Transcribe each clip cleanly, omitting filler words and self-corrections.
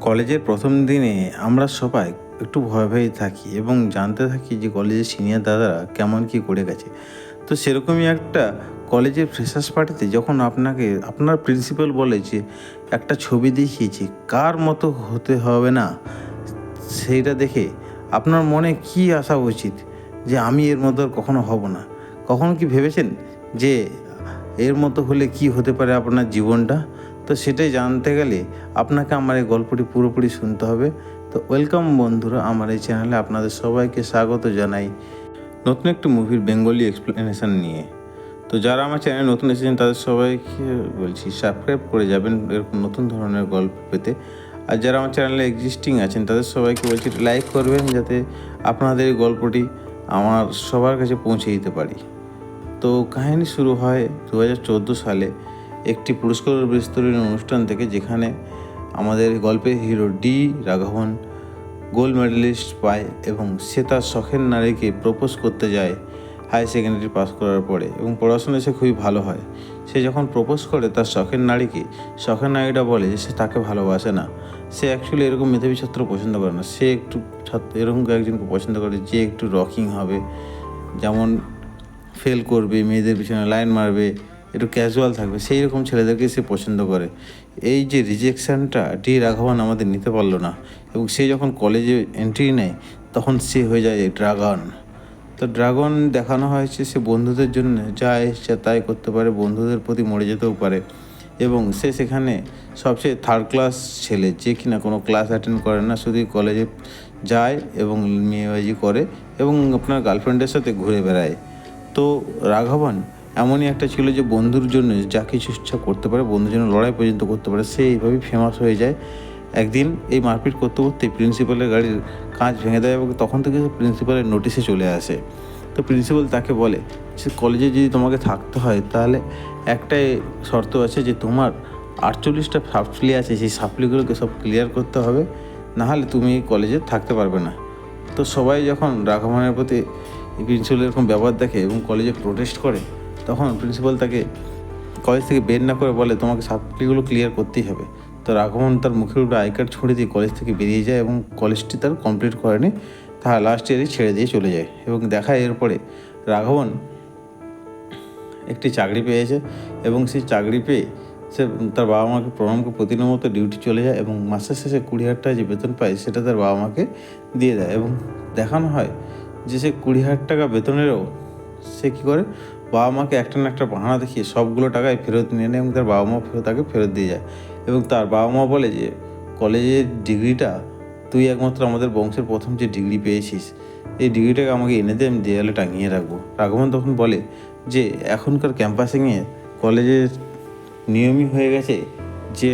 কলেজের প্রথম দিনে আমরা সবাই একটু ভয়ে ভয়ে থাকি এবং জানতে থাকি যে কলেজের সিনিয়র দাদারা কেমন কী করে গেছে। তো সেরকমই একটা কলেজের ফ্রেশার্স পার্টিতে যখন আপনাকে আপনার প্রিন্সিপাল বলে যে একটা ছবি দেখিয়েছে কার মতো হতে হবে না, সেইটা দেখে আপনার মনে কী আসা উচিত যে আমি এর মতো আর কখনো হব না? কখনো কি ভেবেছেন যে এর মতো হলে কি হতে পারে আপনার জীবনটা? তো সেটাই জানতে গেলে আপনাকে আমার এই গল্পটি পুরোপুরি শুনতে হবে। তো ওয়েলকাম বন্ধুরা, আমার এই চ্যানেলে আপনাদের সবাইকে স্বাগত জানাই নতুন একটি মুভির বেঙ্গলি এক্সপ্লেনেশন নিয়ে। তো যারা আমার চ্যানেলে নতুন এসেছেন তাদের সবাইকে বলছি সাবস্ক্রাইব করে যাবেন এরকম নতুন ধরনের গল্প পেতে। আর যারা আমার চ্যানেলে এক্সিস্টিং আছেন তাদের সবাইকে বলছি লাইক করবেন, যাতে আপনাদের এই গল্পটি আমার সবার কাছে পৌঁছে দিতে পারি। তো কাহিনী শুরু হয় 2014 সালে একটি পুরস্কার বিতরণী অনুষ্ঠান থেকে, যেখানে আমাদের গল্পের hero D Raghavan gold medalist পায় এবং সে তার শখের নারীকে প্রপোজ করতে যায় হাই সেকেন্ডারি পাস করার পরে, এবং পড়াশোনায় সে খুবই ভালো হয়। সে যখন প্রপোজ করে তার শখের নারীকে, শখের নারীটা বলে যে সে তাকে ভালোবাসে না। সে অ্যাকচুয়ালি এরকম মেধাবী ছাত্র পছন্দ করে না, সে একটু এরকম একজনকে পছন্দ করে যে একটু রকিং হবে, যেমন ফেল করবে, মেয়েদের পিছনে লাইন মারবে, একটু ক্যাজুয়াল থাকবে, সেই রকম ছেলেদেরকে সে পছন্দ করে। এই যে রিজেকশানটা ডি রাঘবন আমাদের নিতে পারলো না, এবং সে যখন কলেজে এন্ট্রি নেয় তখন সে হয়ে যায় ড্রাগন। তো ড্রাগন দেখানো হয়েছে সে বন্ধুদের জন্য যা ইচ্ছা তাই করতে পারে, বন্ধুদের প্রতি মরে যেতেও পারে, এবং সে সেখানে সবচেয়ে থার্ড ক্লাস ছেলে, যে কিনা কোনো ক্লাস অ্যাটেন্ড করে না, শুধু কলেজে যায় এবং মেয়েবাজি করে এবং আপনার গার্লফ্রেন্ডের সাথে ঘুরে বেড়ায়। তো রাঘবন এমনই একটা ছিল যে বন্ধুর জন্য যা কিছু ইচ্ছা করতে পারে, বন্ধুর জন্য লড়াই পর্যন্ত করতে পারে। সে এইভাবেই ফেমাস হয়ে যায়। একদিন এই মারপিট করতে করতে প্রিন্সিপালের গাড়ির কাঁচ ভেঙে দেয় এবং তখন থেকে প্রিন্সিপালের নোটিশে চলে আসে। তো প্রিন্সিপাল তাকে বলে যে কলেজে যদি তোমাকে থাকতে হয় তাহলে একটাই শর্ত আছে, যে তোমার 48টা সাপ্লি আছে, সেই সাপ্লিগুলোকে সব ক্লিয়ার করতে হবে, নাহলে তুমি কলেজে থাকতে পারবে না। তো সবাই যখন রাঘবনের প্রতি প্রিন্সিপাল এরকম ব্যবহার দেখে এবং কলেজে প্রোটেস্ট করে, তখন প্রিন্সিপাল তাকে কলেজ থেকে বের না করে বলে তোমাকে সাপ্লিগুলো ক্লিয়ার করতেই হবে। তো রাঘবন তার মুখের উপরে আই কার্ড ছুঁড়ে দিয়ে কলেজ থেকে বেরিয়ে যায় এবং কলেজটি তার কমপ্লিট করেনি, তার লাস্ট ইয়ারে ছেড়ে দিয়ে চলে যায়। এবং দেখায় এরপরে রাঘবন একটি চাকরি পেয়েছে এবং সেই চাকরি পেয়ে সে তার বাবা মাকে প্রণাম করে প্রতিদিনের মতো ডিউটি চলে যায় এবং মাসের শেষে 20,000 টাকা যে বেতন পায় সেটা তার বাবা মাকে দিয়ে দেয়। এবং দেখানো হয় যে সে 20,000 টাকা বেতনেরও সে কী করে, বাবা মাকে একটা না একটা বাহানা দেখিয়ে সবগুলো টাকায় ফেরত নিয়ে নেয় এবং তার বাবা মা তাকে ফেরত দিয়ে যায়। এবং তার বাবা মা বলে যে কলেজের ডিগ্রিটা তুই একমাত্র আমাদের বংশের প্রথম যে ডিগ্রি পেয়েছিস, এই ডিগ্রিটাকে আমাকে এনে দে, আমি দেয়ালে টাঙিয়ে রাখবো। রাঘবন তখন বলে যে এখনকার ক্যাম্পাসিংয়ে কলেজের নিয়মই হয়ে গেছে যে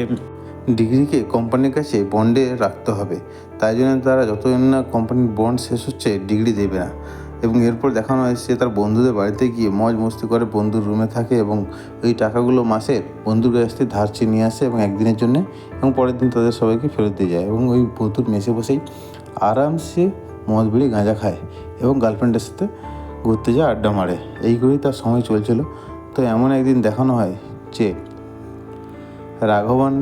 ডিগ্রিকে কোম্পানির কাছে বন্ডে রাখতে হবে, তাই জন্য তারা যতদিন না কোম্পানির বন্ড শেষ হচ্ছে ডিগ্রি দেবে না। এবং এরপর দেখানো হয় সে তার বন্ধুদের বাড়িতে গিয়ে মজ মস্তি করে, বন্ধুর রুমে থাকে এবং ওই টাকাগুলো মাসে বন্ধুর কাছ থেকে ধার চেয়ে নিয়ে আসে এবং একদিনের জন্য, এবং পরের দিন তাদের সবাইকে ফেরত দিয়ে যায় এবং ওই বন্ধুর মেসে বসেই আরামসে মদ বিড়ি গাঁজা খায় এবং গার্লফ্রেন্ডের সাথে ঘুরতে যায়, আড্ডা মারে। এইগুলোই তার সময় চলছিল। তো এমন একদিন দেখানো হয় যে রাঘবন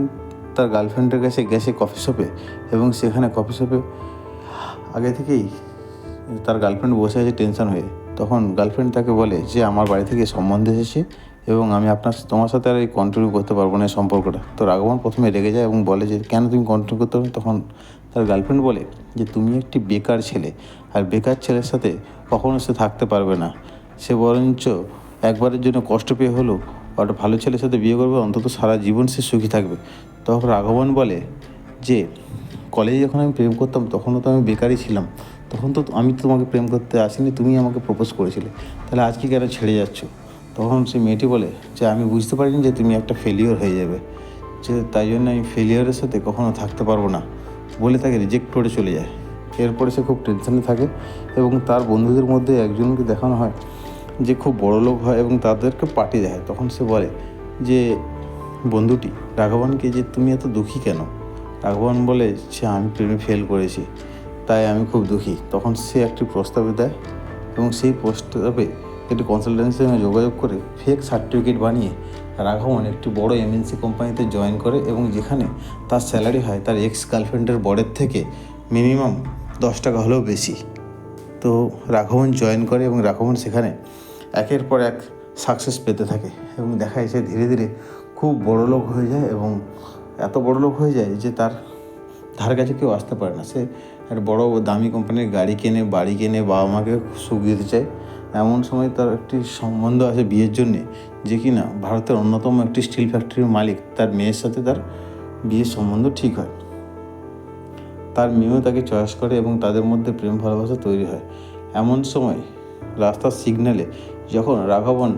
তার গার্লফ্রেন্ডের কাছে গেছে কফি শপে, এবং সেখানে কফি শপে আগে থেকেই তার গার্লফ্রেন্ড বসে আছে টেনশন হয়ে। তখন গার্লফ্রেন্ড তাকে বলে যে আমার বাড়ি থেকে সম্বন্ধ এসেছে এবং আমি তোমার সাথে আর এই কন্টিনিউ করতে পারবো না এই সম্পর্কটা। তো রাঘবন প্রথমে রেগে যায় এবং বলে যে কেন তুমি কন্টিনিউ করতে পারবে। তখন তার গার্লফ্রেন্ড বলে যে তুমি একটি বেকার ছেলে, আর বেকার ছেলের সাথে কখনো সে থাকতে পারবে না, সে বরঞ্চ একবারের জন্য কষ্ট পেয়ে হলেও একটা ভালো ছেলের সাথে বিয়ে করবে, অন্তত সারা জীবন সে সুখী থাকবে। তখন রাঘবন বলে যে কলেজে যখন আমি প্রেম করতাম তখনও তো আমি বেকারই ছিলাম, তখন তো আমি তোমাকে প্রেম করতে আসিনি, তুমি আমাকে প্রপোজ করেছিলে, তাহলে আজকে কেন ছেড়ে যাচ্ছ। তখন সে মেয়েটি বলে যে আমি বুঝতে পারিনি যে তুমি একটা ফেলিওর হয়ে যাবে, যে তাই জন্য আমি ফেলিওরের সাথে কখনো থাকতে পারবো না বলে তাকে রিজেক্ট করে চলে যায়। এরপরে সে খুব টেনশনে থাকে এবং তার বন্ধুদের মধ্যে একজনকে দেখানো হয় যে খুব বড়লোক হয় এবং তাদেরকে পার্টি দেয়। তখন সে বলে যে বন্ধুটি রাঘবনকে যে তুমি এত দুঃখী কেন। রাঘবন বলে যে আমি প্রেমে ফেল করেছি, তাই আমি খুব দুঃখী। তখন সে একটি প্রস্তাবে দেয় এবং সেই প্রস্তাবে একটি কনসালটেন্সির সঙ্গে যোগাযোগ করে ফেক সার্টিফিকেট বানিয়ে রাঘবন একটি বড় এমএনসি কোম্পানিতে জয়েন করে এবং যেখানে তার স্যালারি হয় তার এক্স গার্লফ্রেন্ডের বরের থেকে মিনিমাম 10 টাকা হলেও বেশি। তো রাঘবন জয়েন করে এবং রাঘবন সেখানে একের পর এক সাকসেস পেতে থাকে এবং দেখা যায় সে ধীরে ধীরে খুব বড়লোক হয়ে যায় এবং এত বড়লোক হয়ে যায় যে তার ধার কাছে কেউ আসতে পারে না। সে একটা বড় দামি কোম্পানির গাড়ি কেনে, বাড়ি কেনে, বাবা মাকে সুখ দিতে চায়। এমন সময় তার একটি সম্বন্ধ আছে বিয়ের জন্যে, যে কিনা ভারতের অন্যতম একটি স্টিল ফ্যাক্টরির মালিক, তার মেয়ের সাথে তার বিয়ের সম্বন্ধ ঠিক হয়। তার মেয়েও তাকে চয়েস করে এবং তাদের মধ্যে প্রেম ভালোবাসা তৈরি হয়। এমন সময় রাস্তার সিগন্যালে যখন রাঘবন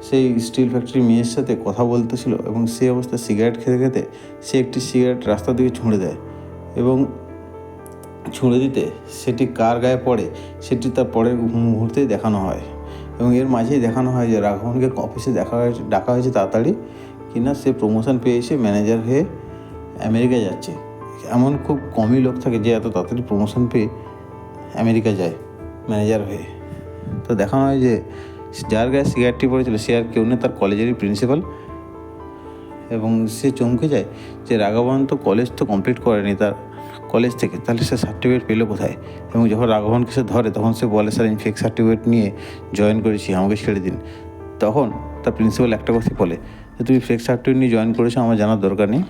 সেই স্টিল ফ্যাক্টরির মেয়ের সাথে কথা বলতেছিল এবং সেই অবস্থায় সিগারেট খেতে খেতে সে একটি সিগারেট রাস্তার দিকে ছুঁড়ে দেয় এবং ছুঁড়ে দিতে সেটি কার গায়ে পড়ে সেটি তার পরের মুহূর্তেই দেখানো হয় এবং এর মাঝেই দেখানো হয় যে রাঘবনকে অফিসে ডাকা হয়েছে তাড়াতাড়ি, কিনা সে প্রমোশন পেয়েছে, ম্যানেজার হয়ে আমেরিকা যাচ্ছে। এমন খুব কমই লোক থাকে যে এত তাড়াতাড়ি প্রমোশন পেয়ে আমেরিকা যায় ম্যানেজার হয়ে। তো দেখানো হয় যে যার গায়ে সিগারেটটি পড়েছিল সে আর কেউ নেই, তার কলেজেরই প্রিন্সিপাল। এবং সে চমকে যায় যে রাঘবন তো কলেজ তো কমপ্লিট করেনি তার কলেজ থেকে, তাহলে সে সার্টিফিকেট পেলো কোথায়? এবং যখন রাঘবনকে সে ধরে তখন সে বলে, স্যার আমি ফেক সার্টিফিকেট নিয়ে জয়েন করেছি, আমাকে ছেড়ে দিন। তখন তার প্রিন্সিপাল একটা কথাই বলে যে তুমি ফেক সার্টিফিকেট নিয়ে জয়েন করেছো আমার জানার দরকার নেই,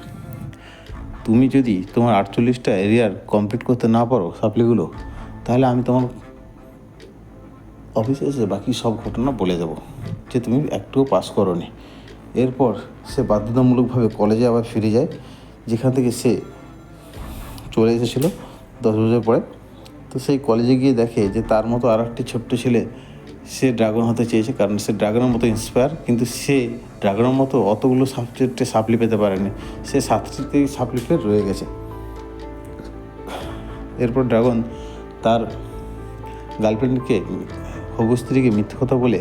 তুমি যদি তোমার 48টা এরিয়ার কমপ্লিট করতে না পারো সাপ্লিগুলো, তাহলে আমি তোমার অফিসে এসে বাকি সব ঘটনা বলে দেবো যে তুমি একটুও পাস করোনি। এরপর সে বাধ্যতামূলকভাবে কলেজে আবার ফিরে যায়, যেখান থেকে সে চলে এসেছিল 10 বছর পরে। তো সেই কলেজে গিয়ে দেখে যে তার মতো আর একটি ছোট্ট ছেলে সে ড্রাগন হতে চেয়েছে, কারণ সে ড্রাগনের মতো ইন্সপায়ার, কিন্তু সে ড্রাগনের মতো অতগুলো সাবজেক্টে সাপ্লি পেতে পারেনি, সে 7টিতেই সাপ্লি পেয়ে রয়ে গেছে। এরপর ড্রাগন তার গার্লফ্রেন্ডকে, হবু স্ত্রীকে মিথ্যে কথা বলে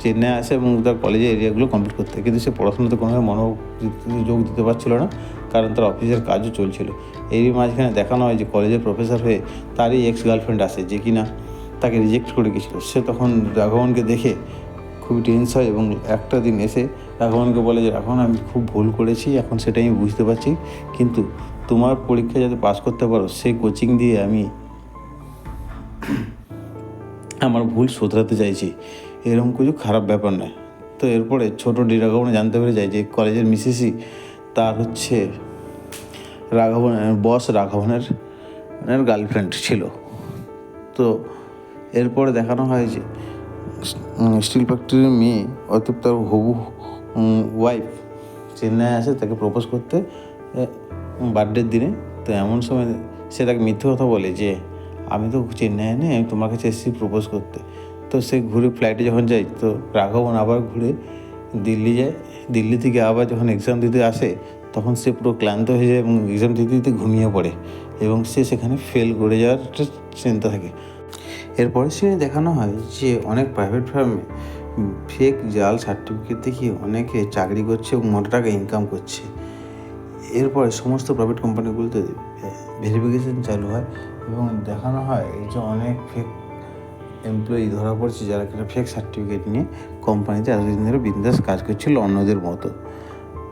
চেন্নাই আসে এবং তার কলেজের এরিয়াগুলো কমপ্লিট করতে, কিন্তু সে পড়াশোনাতে কোনোভাবে মনোযোগ দিতে পারছিল না, কারণ তার অফিসের কাজও চলছিল। এরই মাঝখানে দেখানো হয় যে কলেজের প্রফেসর হয়ে তারই এক্স গার্লফ্রেন্ড আসে, যে কিনা তাকে রিজেক্ট করে গেছিলো। সে তখন রাঘবনকে দেখে খুবই টেন্স হয় এবং একটা দিন এসে রাঘবনকে বলে যে রাঘবন আমি খুব ভুল করেছি, এখন সেটা আমি বুঝতে পারছি, কিন্তু তোমার পরীক্ষা যাতে পাস করতে পারো সেই কোচিং দিয়ে আমি আমার ভুল শোধরাতে চাইছি, এরকম কিছু খারাপ ব্যাপার নয়। তো এরপরে ছোটো রাঘবন জানতে পেরে যায় যে কলেজের মিসেসই তার হচ্ছে রাঘবনের বস, রাঘবনের গার্লফ্রেন্ড ছিল। তো এরপরে দেখানো হয় যে স্টিল ফ্যাক্টরির মেয়ে অর্থাৎ তার হবু ওয়াইফ চেন্নাই আসে তাকে প্রপোজ করতে বার্থডের দিনে। তো এমন সময় সে তাকে মিথ্যে কথা বলে যে আমি তো চেন্নাইয়ে নেই, আমি তোমার কাছে এসেছি প্রপোজ করতে। তো সে ঘুরে ফ্লাইটে যখন যায় তো রাঘবন আবার ঘুরে দিল্লি যায়। দিল্লি থেকে আবার যখন এক্সাম দিতে আসে তখন সে পুরো ক্লান্ত হয়ে যায় এবং এক্সাম দিতে দিতে ঘুমিয়ে পড়ে এবং সে সেখানে ফেল করে যাওয়ার একটা চিন্তা থাকে। এরপরে সে দেখানো হয় যে অনেক প্রাইভেট ফার্মে ফেক জাল সার্টিফিকেট দেখিয়ে অনেকে চাকরি করছে এবং মোটা টাকা ইনকাম করছে। এরপরে সমস্ত প্রাইভেট কোম্পানিগুলোতে ভেরিফিকেশন চালু হয় এবং দেখানো হয় যে অনেক ফেক এমপ্লয়ি ধরা পড়ছে যারা কিনা ফেক সার্টিফিকেট নিয়ে কোম্পানিতে এতদিন ধরে বিন্দাস কাজ করছিল অন্যদের মতো।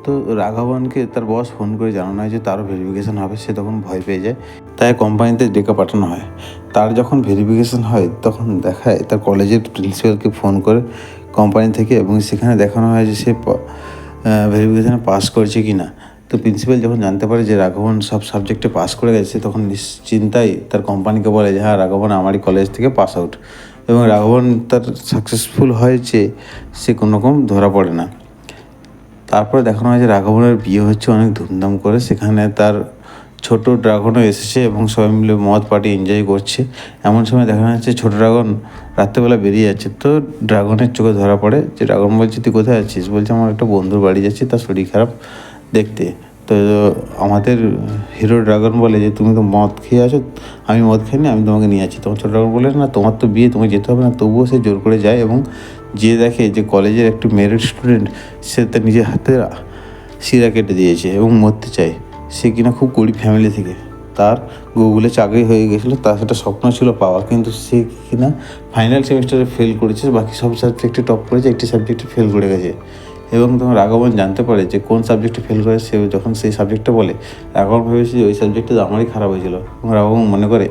তো রাঘবনকে তার বস ফোন করে জানানো হয় যে তারও ভেরিফিকেশান হবে, সে তখন ভয় পেয়ে যায়, তাই কোম্পানিতে ডেকে পাঠানো হয়। তার যখন ভেরিফিকেশান হয় তখন দেখায় তার কলেজের প্রিন্সিপালকে ফোন করে কোম্পানি থেকে, এবং সেখানে দেখানো হয় যে সে ভেরিফিকেশানে পাস করেছে কি না। তো প্রিন্সিপাল যখন জানতে পারে যে রাঘবন সব সাবজেক্টে পাস করে গেছে তখন নিশ্চিন্তায় তার কোম্পানিকে বলে যে হ্যাঁ রাঘবন আমারই কলেজ থেকে পাস আউট, এবং রাঘবন তার সাকসেসফুল হয় যে সে কোনোরকম ধরা পড়ে না। তারপরে দেখানো হয় যে রাঘবনের বিয়ে হচ্ছে অনেক ধুমধাম করে, সেখানে তার ছোট ড্রাগনও এসেছে এবং সবাই মিলে মদ পার্টি এনজয় করছে। এমন সময় দেখানো যাচ্ছে ছোট ড্রাগন রাত্রেবেলা বেরিয়ে যাচ্ছে, তো ড্রাগনের চোখে ধরা পড়ে যে ড্রাগন বলছে তুই কোথায় আছিস, বলছে আমার একটা বন্ধুর বাড়ি যাচ্ছি, তার শরীর খারাপ দেখতে। তো আমাদের হিরো ড্রাগন বলে যে তুমি তো মদ খেয়ে আছো, আমি মদ খাইনি, আমি তোমাকে নিয়ে আছি। তখন ছোটো ড্রাগন বলে না তোমার তো বিয়ে, তোমাকে যেতে হবে না। তবুও সে জোর করে যায় এবং যে দেখে যে কলেজের একটি মেরিট স্টুডেন্ট সে তার নিজের হাতে শিরা কেটে দিয়েছে এবং মরতে চায়, সে কিনা খুব গরিব ফ্যামিলি থেকে। তার গুগলে চাকরি হয়ে গেছিলো, তার সেটা স্বপ্ন ছিল পাওয়া, কিন্তু সে কিনা ফাইনাল সেমিস্টারে ফেল করেছে, বাকি সব সাবজেক্টে টপ করেছে, একটি সাবজেক্টে ফেল করে গেছে। এবং তখন রাঘবন জানতে পারে যে কোন সাবজেক্টে ফেল করে, সে যখন সেই সাবজেক্টটা বলে রাঘবন ভেবেছে যে ওই সাবজেক্টটা আমারই খারাপ হয়েছিল। এবং রাঘবন মনে করে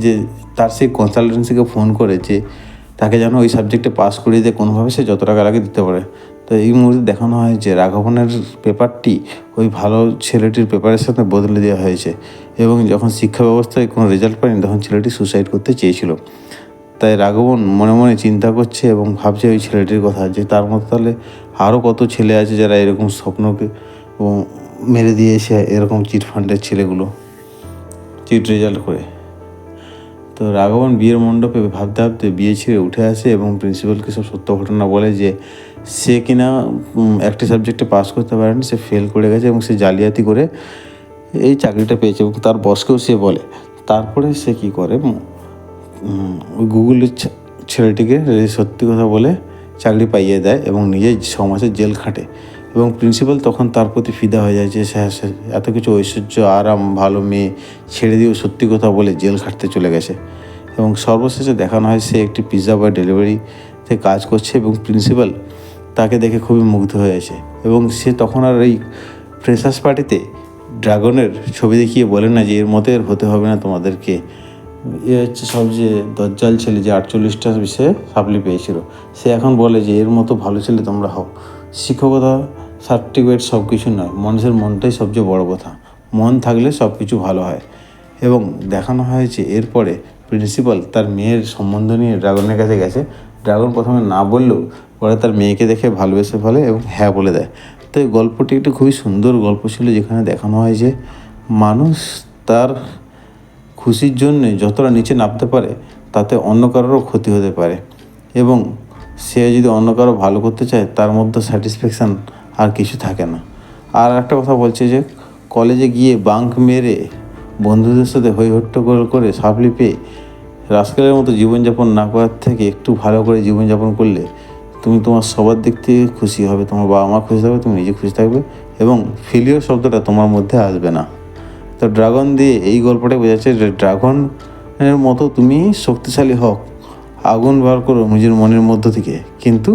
যে তার সেই কনসালটেন্সিকে ফোন করে যে তাকে যেন ওই সাবজেক্টে পাস করিয়ে দিয়ে কোনোভাবে সে যত টাকা লাগে দিতে পারে। তো এই মুহূর্তে দেখানো হয় যে রাঘবনের পেপারটি ওই ভালো ছেলেটির পেপারের সাথে বদলে দেওয়া হয়েছে, এবং যখন শিক্ষা ব্যবস্থায় কোনো রেজাল্ট পায়নি তখন ছেলেটি সুসাইড করতে চেয়েছিল। তাই রাঘবন মনে মনে চিন্তা করছে এবং ভাবছে ওই ছেলেটির কথা, যে তার মতো তাহলে আরও কত ছেলে আছে যারা এরকম স্বপ্নকে মেরে দিয়েছে, এরকম চিট ফান্ডের ছেলেগুলো চিট রেজাল্ট করে। তো রাঘবন বিয়ের মণ্ডপে ভাবতে ভাবতে বিয়ে ছেড়ে উঠে আসে এবং প্রিন্সিপালকে সব সত্য ঘটনা বলে যে সে কিনা একটি সাবজেক্টে পাস করতে পারেনি, সে ফেল করে গেছে এবং সে জালিয়াতি করে এই চাকরিটা পেয়েছে, এবং তার বসকেও সে বলে। তারপরে সে কী করে, ওই গুগলের ছেলেটিকে সত্যি কথা বলে চাকরি পাইয়ে দেয় এবং নিজে 6 মাসের জেল খাটে। এবং প্রিন্সিপাল তখন তার প্রতি ফিদা হয়ে যায় যে সে এত কিছু ঐশ্বর্য, আরাম, ভালো মেয়ে ছেড়ে দিয়েও সত্যি কথা বলে জেল খাটতে চলে গেছে। এবং সর্বশেষে দেখানো হয় সে একটি পিৎজা বয় ডেলিভারিতে কাজ করছে এবং প্রিন্সিপাল তাকে দেখে খুবই মুগ্ধ হয়েছে। এবং সে তখন আর এই ফ্রেশার্স পার্টিতে ড্রাগনের ছবি দেখিয়ে বলে না যে এর মতো এর হতে হবে না তোমাদেরকে, এ হচ্ছে সবচেয়ে দজ্জাল ছেলে যে 48টা বিষয়ে সাপ্লি পেয়েছিল। সে এখন বলে যে এর মতো ভালো ছেলে তোমরা হও। শিক্ষকতা সার্টিফিকেট সব কিছু নয়, মানুষের মনটাই সবচেয়ে বড় কথা, মন থাকলে সব কিছু ভালো হয়। এবং দেখানো হয়েছে এরপরে প্রিন্সিপাল তার মেয়ের সম্বন্ধ নিয়ে ড্রাগনের কাছে গেছে। ড্রাগন প্রথমে না বললেও পরে তার মেয়েকে দেখে ভালোবেসে ফেলে এবং হ্যাঁ বলে দেয়। তো এই গল্পটি একটি খুবই সুন্দর গল্প ছিল, যেখানে দেখানো হয় যে মানুষ তার খুশির জন্যে যতটা নিচে নামতে পারে তাতে অন্য কারোরও ক্ষতি হতে পারে, এবং সে যদি অন্য কারো ভালো করতে চায় তার মধ্যে স্যাটিসফ্যাকশান আর কিছু থাকে না। আর একটা কথা বলছে যে কলেজে গিয়ে বাঙ্ক মেরে বন্ধুদের সাথে হই হট্টগোল করে সাপ্লি পেয়ে রাস্কেলের মতো জীবনযাপন না করার থেকে একটু ভালো করে জীবনযাপন করলে তুমি তোমার সবার দিক থেকে খুশি হবে, তোমার বাবা মা খুশি থাকবে, তুমি নিজে খুশি থাকবে, এবং ফেলিওর শব্দটা তোমার মধ্যে আসবে না। তো ড্রাগন দিয়ে এই গল্পটাই বোঝাচ্ছে যে ড্রাগনের মতো তুমি শক্তিশালী হও, আগুন বার করো নিজের মনের মধ্য থেকে, কিন্তু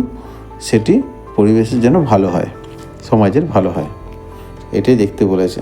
সেটি পরিবেশের যেন ভালো হয়, সমাজের ভালো হয়, এটাই দেখতে বলেছে।